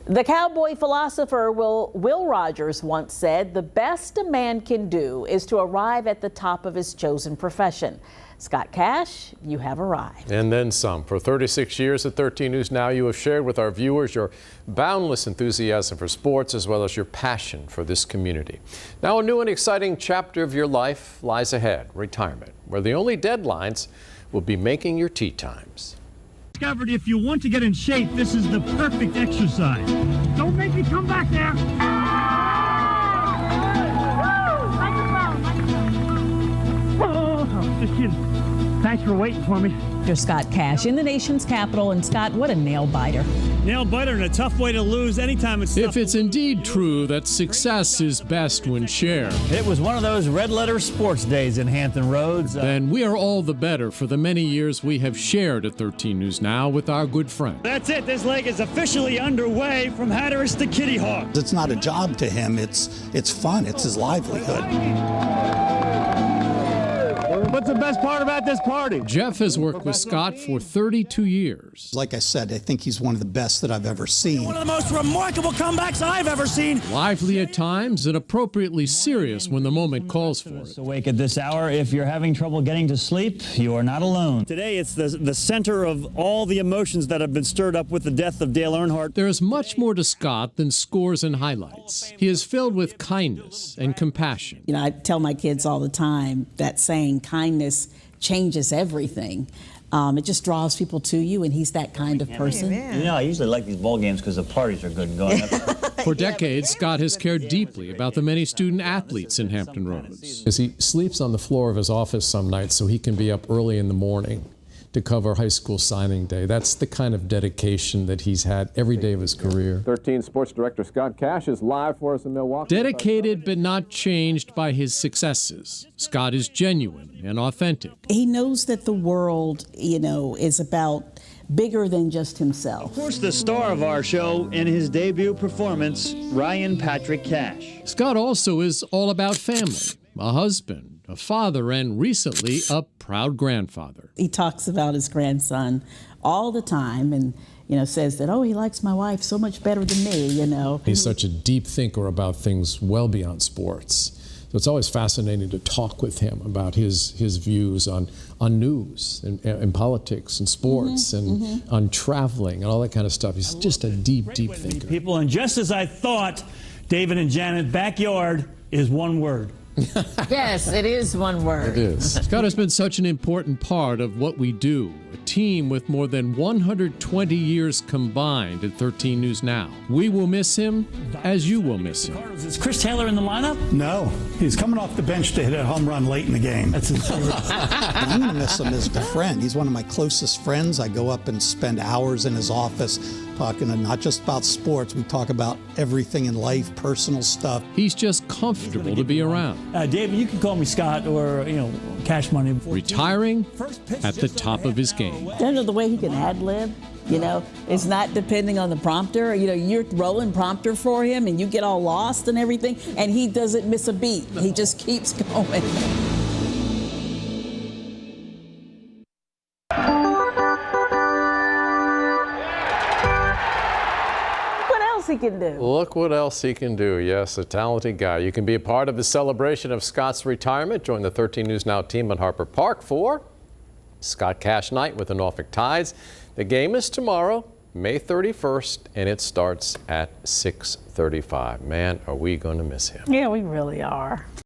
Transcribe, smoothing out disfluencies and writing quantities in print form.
The cowboy philosopher Will Rogers once said, "The best a man can do is to arrive at the top of his chosen profession." Scott Cash, you have arrived. And then some. For 36 years at 13 News Now, you have shared with our viewers your boundless enthusiasm for sports as well as your passion for this community. Now a new and exciting chapter of your life lies ahead, retirement, where the only deadlines will be making your tee times. Discovered if you want to get in shape, this is the perfect exercise. Don't make me come back there. Just kidding. Thanks for waiting for me. Here's Scott Cash in the nation's capital. And Scott, what a nail biter. Nail biter and a tough way to lose anytime it's If it's indeed true that success is best when shared, it was one of those red letter sports days in Hampton Roads. Then we are all the better for the many years we have shared at 13 News Now with our good friend. That's it. This leg is officially underway from Hatteras to Kitty Hawk. It's not a job to him. It's fun. It's his livelihood. What's the best part about this party? Jeff has worked with Scott for 32 years. Like I said, I think he's one of the best that I've ever seen. One of the most remarkable comebacks I've ever seen. Lively at times and appropriately serious when the moment calls for it. Awake at this hour. If you're having trouble getting to sleep, you are not alone. Today, it's the center of all the emotions that have been stirred up with the death of Dale Earnhardt. There is much more to Scott than scores and highlights. He is filled with kindness and compassion. You know, I tell my kids all the time that saying kindness changes everything. It just draws people to you, and he's that kind of person. You know, I usually like these ball games because the parties are good and going up. For decades, Scott has cared deeply about the many student athletes in Hampton Roads. As he sleeps on the floor of his office some nights so he can be up early in the morning to cover high school signing day. That's the kind of dedication that he's had every day of his career. 13 Sports Director Scott Cash is live for us in Milwaukee. Dedicated but not changed by his successes, Scott is genuine and authentic. He knows that the world, you know, is about bigger than just himself. Of course, the star of our show in his debut performance, Ryan Patrick Cash. Scott also is all about family, a husband, a father, and recently a proud grandfather. He talks about his grandson all the time and, you know, says that, oh, he likes my wife so much better than me, you know. He's such a deep thinker about things well beyond sports. So it's always fascinating to talk with him about his views on news and politics and sports and on traveling and all that kind of stuff. He's just a deep, deep thinker. People, and just as I thought, David and Janet, backyard is one word. Yes, it is one word. It is. Scott has been such an important part of what we do, a team with more than 120 years combined at 13 News Now. We will miss him as you will miss him. Is Chris Taylor in the lineup? No, he's coming off the bench to hit a home run late in the game. That's his favorite. I'm going to miss him as a friend. He's one of my closest friends. I go up and spend hours in his office talking not just about sports. We talk about everything in life, personal stuff. He's just comfortable to be around. David, you can call me Scott or, you know, Cash Money. Retiring at the top of his game. You know, the way he can ad-lib, you know, it's not depending on the prompter. You know, you're rolling prompter for him and you get all lost and everything, and he doesn't miss a beat. He just keeps going. He can do. Look what else he can do. Yes, a talented guy. You can be a part of the celebration of Scott's retirement. Join the 13 News Now team at Harper Park for Scott Cash Night with the Norfolk Tides. The game is tomorrow, May 31st, and it starts at 6:35. Man, are we going to miss him. Yeah, we really are.